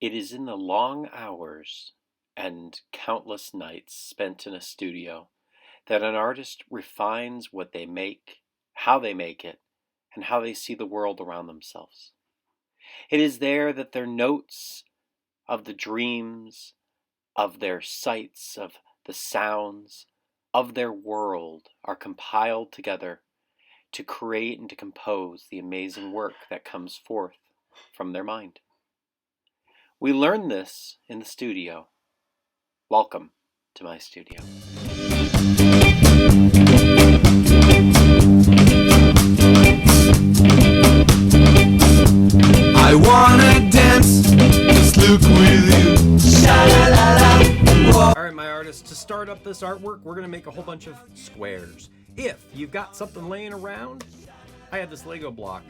It is in the long hours and countless nights spent in a studio that an artist refines what they make, how they make it, and how they see the world around themselves. It is there that their notes of the dreams, of their sights, of the sounds, of their world are compiled together to create and to compose the amazing work that comes forth from their mind. We learn this in the studio. Welcome to my studio. I wanna dance, just look with you. Sha-la-la-la. Alright, my artists, to start up this artwork, we're going to make a whole bunch of squares. If you've got something laying around, I had this Lego block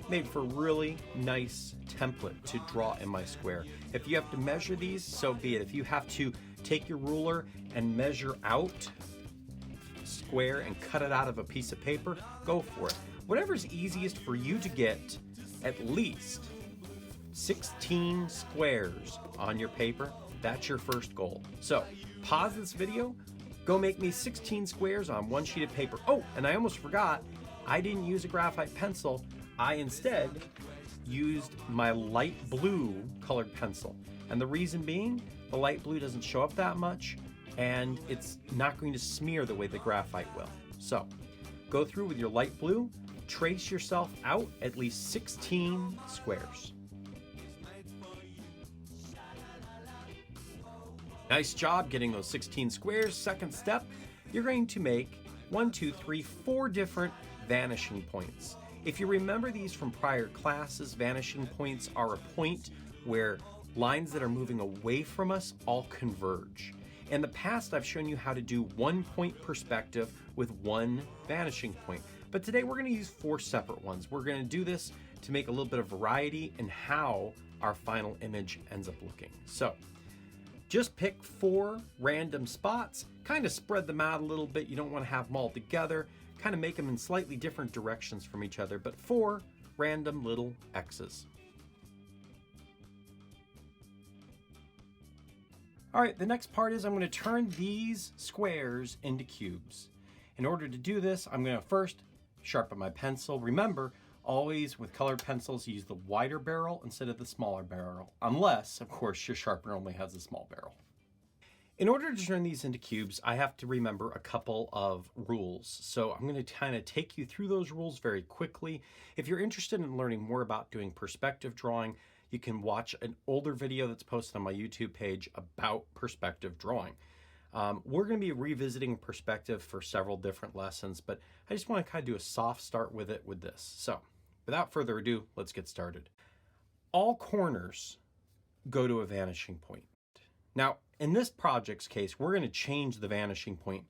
made for a really nice template to draw in my square. If you have to measure these, so be it. If you have to take your ruler and measure out a square and cut it out of a piece of paper, go for it. Whatever's easiest for you to get at least 16 squares on your paper, that's your first goal. So pause this video, go make me 16 squares on one sheet of paper. Oh, and I almost forgot, I didn't use a graphite pencil. I instead used my light blue colored pencil. And the reason being, the light blue doesn't show up that much and it's not going to smear the way the graphite will. So go through with your light blue, trace yourself out at least 16 squares. Nice job getting those 16 squares. Second step, you're going to make 4 different vanishing points. If you remember these from prior classes, vanishing points are a point where lines that are moving away from us all converge. In the past, I've shown you how to do 1 point perspective with one vanishing point. But today we're going to use 4 separate ones. We're going to do this to make a little bit of variety in how our final image ends up looking. So just pick 4 random spots, kind of spread them out a little bit. You don't want to have them all together, kind of make them in slightly different directions from each other, but 4 random little X's. All right, the next part is I'm going to turn these squares into cubes. In order to do this, I'm going to first sharpen my pencil. Remember, always with colored pencils, use the wider barrel instead of the smaller barrel, unless, of course, your sharpener only has a small barrel. In order to turn these into cubes, I have to remember a couple of rules. So I'm going to kind of take you through those rules very quickly. If you're interested in learning more about doing perspective drawing, you can watch an older video that's posted on my YouTube page about perspective drawing. We're going to be revisiting perspective for several different lessons, but I just want to kind of do a soft start with it with this. So without further ado, let's get started. All corners go to a vanishing point. Now, in this project's case, we're going to change the vanishing point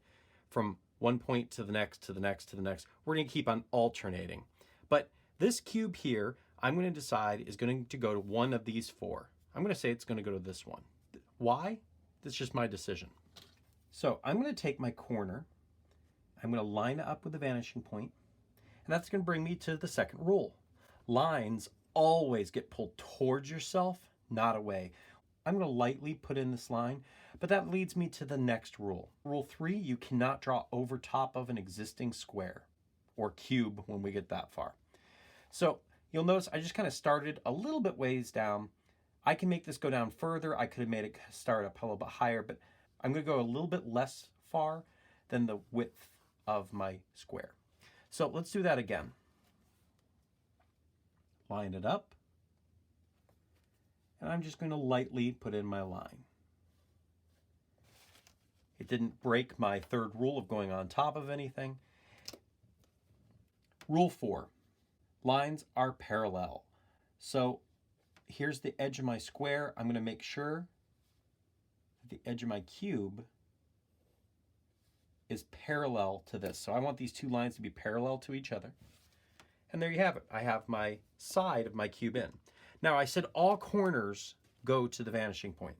from one point to the next, to the next, to the next. We're going to keep on alternating. But this cube here, I'm going to decide is going to go to one of these 4. I'm going to say it's going to go to this one. Why? That's just my decision. So I'm going to take my corner, I'm going to line it up with the vanishing point, and that's going to bring me to the second rule. Lines always get pulled towards yourself, not away. I'm going to lightly put in this line, but that leads me to the next rule. Rule 3, you cannot draw over top of an existing square or cube when we get that far. So you'll notice I just kind of started a little bit ways down. I can make this go down further. I could have made it start up a little bit higher, but I'm going to go a little bit less far than the width of my square. So let's do that again. Line it up. And I'm just going to lightly put in my line. It didn't break my third rule of going on top of anything. Rule 4, lines are parallel. So here's the edge of my square. I'm going to make sure the edge of my cube is parallel to this. So I want these 2 lines to be parallel to each other. And there you have it. I have my side of my cube in. Now I said all corners go to the vanishing point,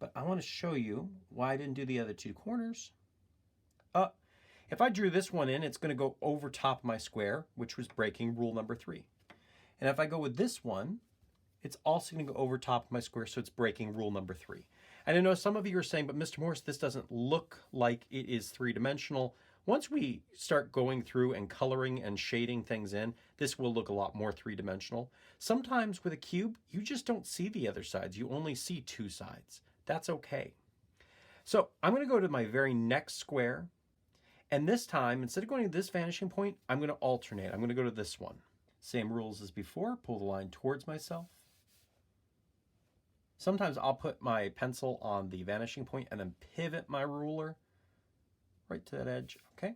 but I want to show you why I didn't do the other 2 corners. If I drew this one in, it's going to go over top of my square, which was breaking rule number 3. And if I go with this one, it's also going to go over top of my square, so it's breaking rule number 3. And I know some of you are saying, but Mr. Morris, this doesn't look like it is three-dimensional. Once we start going through and coloring and shading things in, this will look a lot more three-dimensional. Sometimes with a cube, you just don't see the other sides. You only see 2 sides. That's okay. So I'm going to go to my very next square. And this time, instead of going to this vanishing point, I'm going to alternate. I'm going to go to this one. Same rules as before. Pull the line towards myself. Sometimes I'll put my pencil on the vanishing point and then pivot my ruler right to that edge. Okay.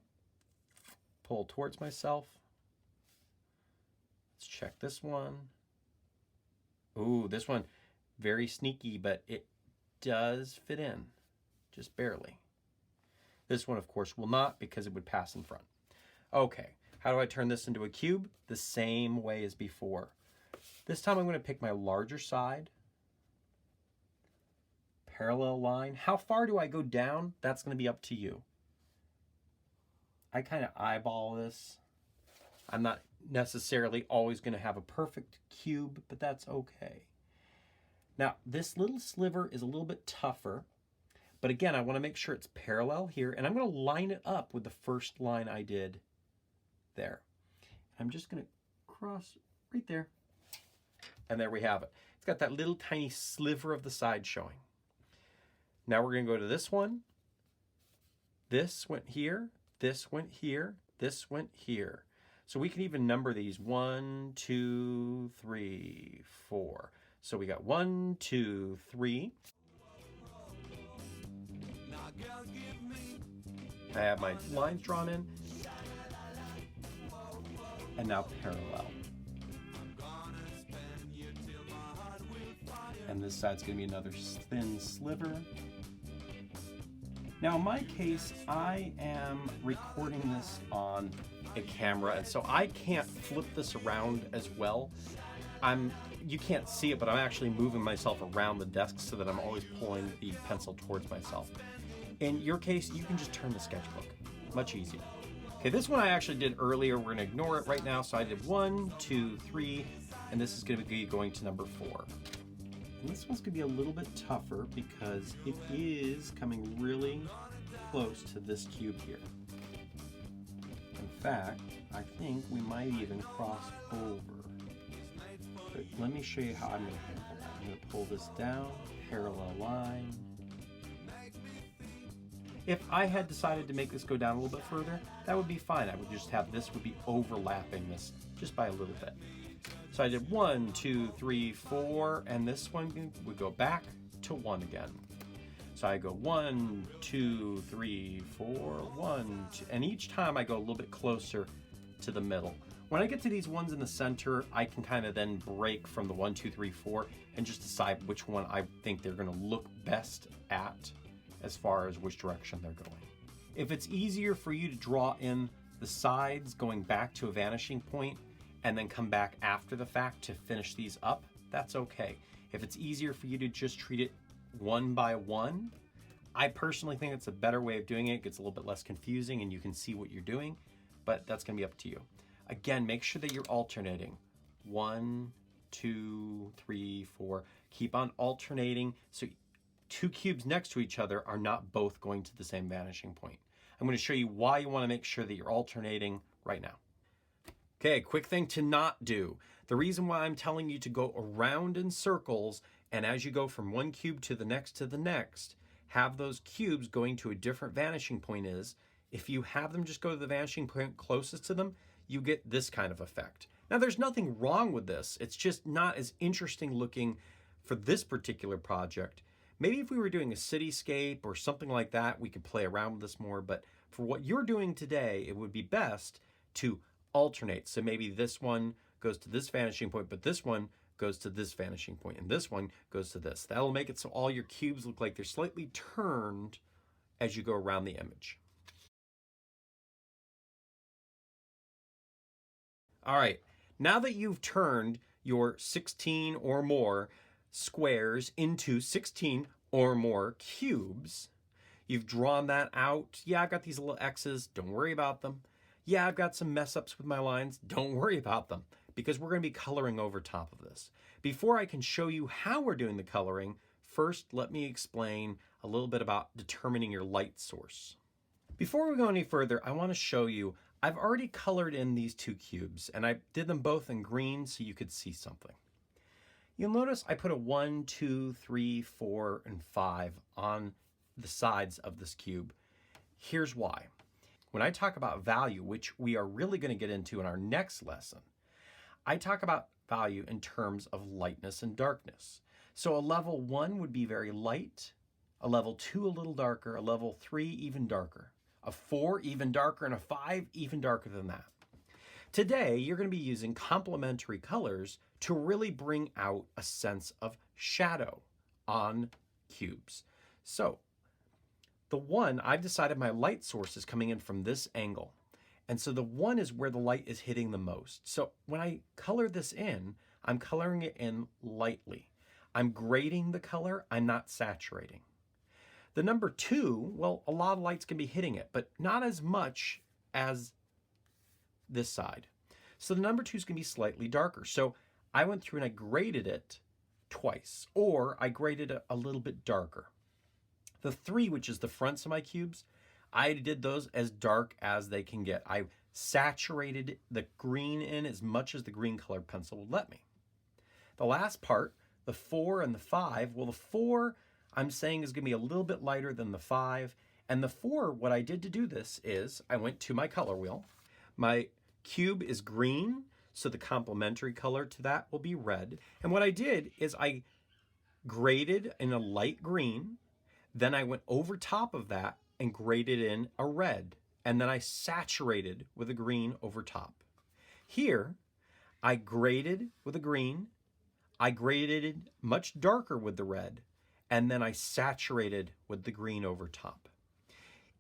Pull towards myself. Let's check this one. Ooh, this one, very sneaky, but it does fit in, just barely. This one, of course, will not because it would pass in front. Okay, how do I turn this into a cube? The same way as before. This time I'm going to pick my larger side. Parallel line. How far do I go down? That's going to be up to you. I kind of eyeball this. I'm not necessarily always going to have a perfect cube, but that's okay. Now, this little sliver is a little bit tougher. But again, I want to make sure it's parallel here, and I'm going to line it up with the first line I did there. I'm just going to cross right there. And there we have it. It's got that little tiny sliver of the side showing. Now we're going to go to this one. This went here, this went here, this went here. So we can even number these 1, 2, 3, 4. So we got 1, 2, 3. I have my lines drawn in, and now parallel. And this side's going to be another thin sliver. Now in my case, I am recording this on a camera, and so I can't flip this around as well. You can't see it, but I'm actually moving myself around the desk so that I'm always pulling the pencil towards myself. In your case, you can just turn the sketchbook. Much easier. Okay, this one I actually did earlier. We're going to ignore it right now. So I did 1, 2, 3, and this is going to be going to number 4. And this one's going to be a little bit tougher because it is coming really close to this cube here. In fact, I think we might even cross over. But let me show you how I'm going to handle that. I'm going to pull this down, parallel line. If I had decided to make this go down a little bit further, that would be fine. I would just have this would be overlapping this just by a little bit. So I did 1, 2, 3, 4, and this one would go back to 1 again. So I go 1, 2, 3, 4, 1, 2, and each time I go a little bit closer to the middle. When I get to these ones in the center, I can kind of then break from the 1, 2, 3, 4 and just decide which one I think they're going to look best at as far as which direction they're going. If it's easier for you to draw in the sides going back to a vanishing point and then come back after the fact to finish these up, that's okay. If it's easier for you to just treat it one by one, I personally think it's a better way of doing it. It gets a little bit less confusing and you can see what you're doing, but that's going to be up to you. Again, make sure that you're alternating. 1, 2, 3, 4. Keep on alternating so 2 cubes next to each other are not both going to the same vanishing point. I'm going to show you why you want to make sure that you're alternating right now. Okay, quick thing to not do. The reason why I'm telling you to go around in circles, and as you go from one cube to the next, have those cubes going to a different vanishing point is, if you have them just go to the vanishing point closest to them, you get this kind of effect. Now, there's nothing wrong with this. It's just not as interesting looking for this particular project. Maybe if we were doing a cityscape or something like that, we could play around with this more. But for what you're doing today, it would be best to alternate. So maybe this one goes to this vanishing point, but this one goes to this vanishing point, and this one goes to this. That'll make it so all your cubes look like they're slightly turned as you go around the image. All right, now that you've turned your 16 or more squares into 16 or more cubes, you've drawn that out. Yeah, I've got these little X's, don't worry about them. Yeah, I've got some mess ups with my lines, don't worry about them. because we're going to be coloring over top of this. Before I can show you how we're doing the coloring, first let me explain a little bit about determining your light source. Before we go any further, I want to show you, I've already colored in these two cubes, and I did them both in green so you could see something. You'll notice I put a 1, 2, 3, 4, and 5 on the sides of this cube. Here's why. When I talk about value, which we are really going to get into in our next lesson, I talk about value in terms of lightness and darkness. So a level 1 would be very light, a level 2 a little darker, a level 3 even darker, a 4 even darker, and a 5 even darker than that. Today, you're going to be using complementary colors to really bring out a sense of shadow on cubes. So the 1, I've decided my light source is coming in from this angle. And so the 1 is where the light is hitting the most. So when I color this in, I'm coloring it in lightly. I'm grading the color, I'm not saturating. The number 2, well, a lot of lights can be hitting it, but not as much as this side. So the number 2 is going to be slightly darker. So I went through and I graded it twice, or I graded it a little bit darker. The 3, which is the fronts of my cubes, I did those as dark as they can get. I saturated the green in as much as the green colored pencil would let me. The last part, the 4 and the 5, well, the 4 I'm saying is going to be a little bit lighter than the 5. And the 4, what I did to do this is I went to my color wheel. My cube is green, so the complementary color to that will be red. And what I did is I graded in a light green, then I went over top of that and graded in a red, and then I saturated with a green over top. Here, I graded with a green, I graded much darker with the red, and then I saturated with the green over top.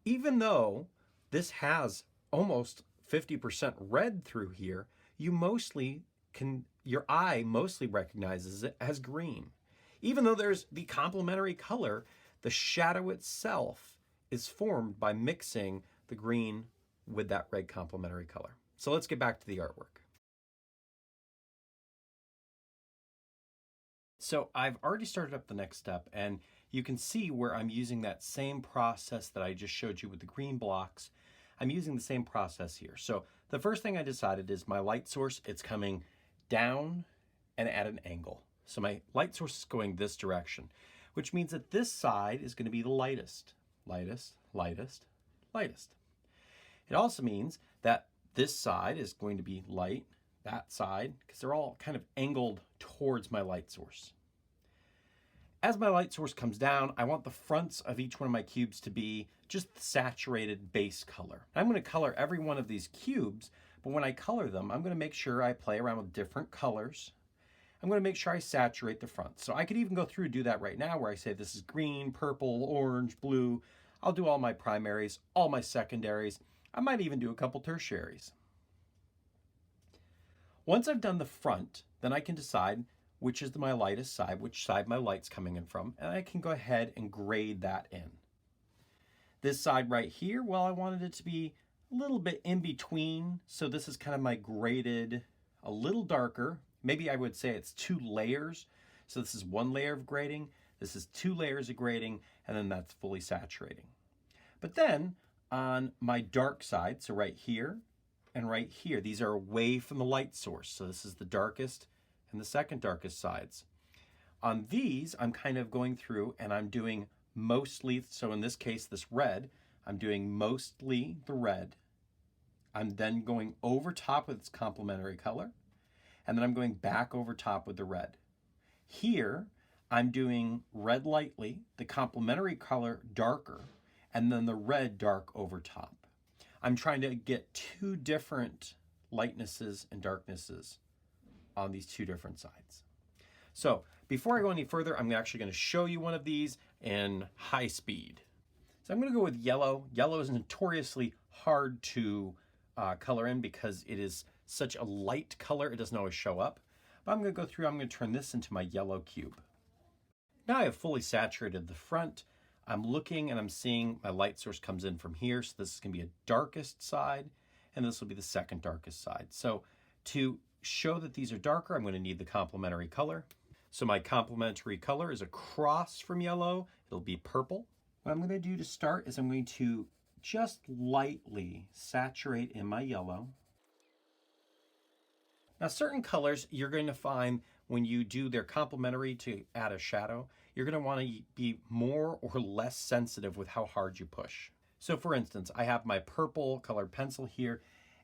Even though this has almost 50% red through here, your eye mostly recognizes it as green. Even though there's the complementary color, the shadow itself is formed by mixing the green with that red complementary color. So let's get back to the artwork. So I've already started up the next step, and you can see where I'm using that same process that I just showed you with the green blocks. I'm using the same process here. So the first thing I decided is my light source, it's coming down and at an angle. So my light source is going this direction, which means that this side is going to be the lightest, lightest, lightest, lightest. It also means that this side is going to be light, that side, because they're all kind of angled towards my light source. As my light source comes down, I want the fronts of each one of my cubes to be just the saturated base color. I'm going to color every one of these cubes, but when I color them, I'm going to make sure I play around with different colors. I'm going to make sure I saturate the front. So I could even go through and do that right now where I say this is green, purple, orange, blue. I'll do all my primaries, all my secondaries. I might even do a couple tertiaries. Once I've done the front, then I can decide which is my lightest side, which side my light's coming in from, and I can go ahead and grade that in. This side right here, well, I wanted it to be a little bit in between, so this is kind of my graded, a little darker. Maybe I would say it's 2 layers. So this is 1 layer of grading, this is 2 layers of grading, and then that's fully saturating. But then on my dark side, so right here and right here, these are away from the light source. So this is the darkest and the second darkest sides. On these, I'm kind of going through and I'm doing mostly, so in this case, this red, I'm doing mostly the red. I'm then going over top with its complementary color, and then I'm going back over top with the red. Here, I'm doing red lightly, the complementary color darker, and then the red dark over top. I'm trying to get 2 different lightnesses and darknesses on these 2 different sides. So before I go any further, I'm actually going to show you one of these in high speed. So I'm going to go with yellow. Yellow is notoriously hard to color in because it is such a light color, it doesn't always show up. But I'm going to go through, I'm going to turn this into my yellow cube. Now I have fully saturated the front. I'm looking and I'm seeing my light source comes in from here. So this is going to be a darkest side, and this will be the second darkest side. So to show that these are darker, I'm going to need the complementary color. So my complementary color is across from yellow. It'll be purple. What I'm going to do to start is I'm going to just lightly saturate in my yellow. Now, certain colors you're going to find when you do their complementary to add a shadow, you're going to want to be more or less sensitive with how hard you push. So for instance, I have my purple colored pencil here,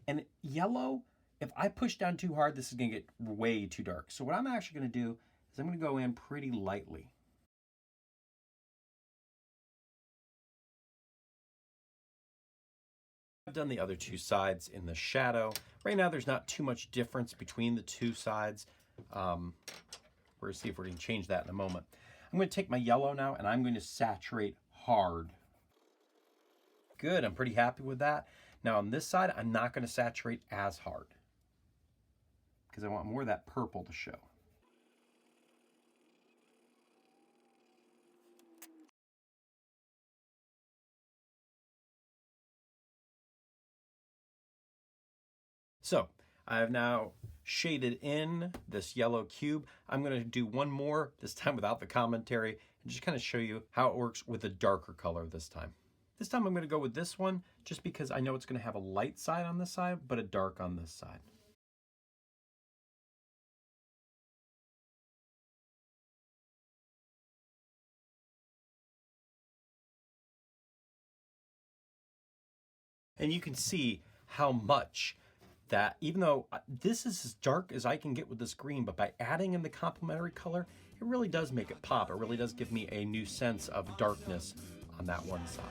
and yellow, if I push down too hard, this is going to get way too dark. So what I'm actually going to do is I'm going to go in pretty lightly. I've done the other two sides in the shadow. Right now there's not too much difference between the two sides. We're going to see if we can change that in a moment. I'm going to take my yellow now and I'm going to saturate hard. Good, I'm pretty happy with that. Now on this side, I'm not going to saturate as hard because I want more of that purple to show. So I have now shaded in this yellow cube. I'm going to do one more, this time without the commentary, and just kind of show you how it works with a darker color this time. This time I'm going to go with this one just because I know it's going to have a light side on this side, but a dark on this side. And you can see how much that, even though this is as dark as I can get with this green, but by adding in the complementary color, it really does make it pop. It really does give me a new sense of darkness on that one side.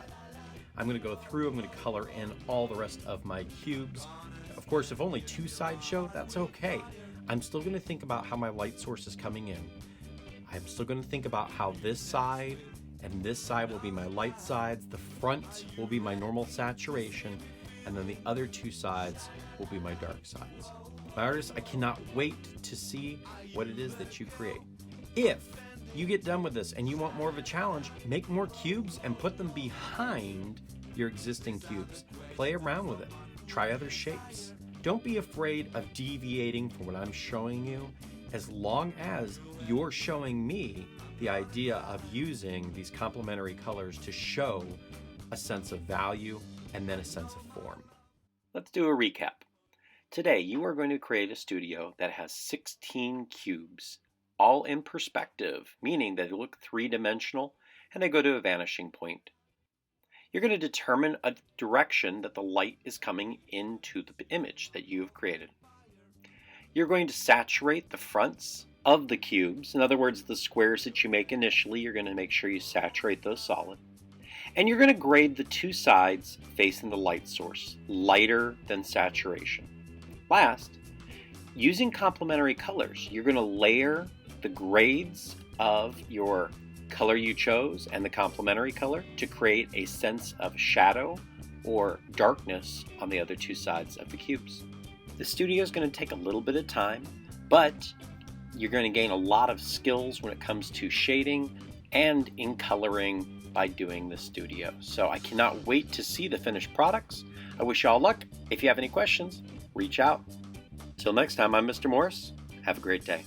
I'm going to go through, I'm going to color in all the rest of my cubes. Of course, if only two sides show, that's okay. I'm still going to think about how my light source is coming in. I'm still going to think about how this side and this side will be my light sides, the front will be my normal saturation, and then the other two sides will be my dark sides. My artists, I cannot wait to see what it is that you create. If you get done with this and you want more of a challenge, make more cubes and put them behind your existing cubes. Play around with it. Try other shapes. Don't be afraid of deviating from what I'm showing you, as long as you're showing me the idea of using these complementary colors to show a sense of value and then a sense of form. Let's do a recap. Today, you are going to create a studio that has 16 cubes, all in perspective, meaning that they look three-dimensional and they go to a vanishing point. You're going to determine a direction that the light is coming into the image that you have created. You're going to saturate the fronts of the cubes. In other words, the squares that you make initially, you're going to make sure you saturate those solid. And you're going to grade the two sides facing the light source, lighter than saturation. Last, using complementary colors, you're going to layer the grades of your color you chose and the complementary color to create a sense of shadow or darkness on the other two sides of the cubes. The studio is going to take a little bit of time, but you're going to gain a lot of skills when it comes to shading and in coloring by doing the studio. So I cannot wait to see the finished products. I wish you all luck. If you have any questions, reach out. Till next time, I'm Mr. Morris. Have a great day.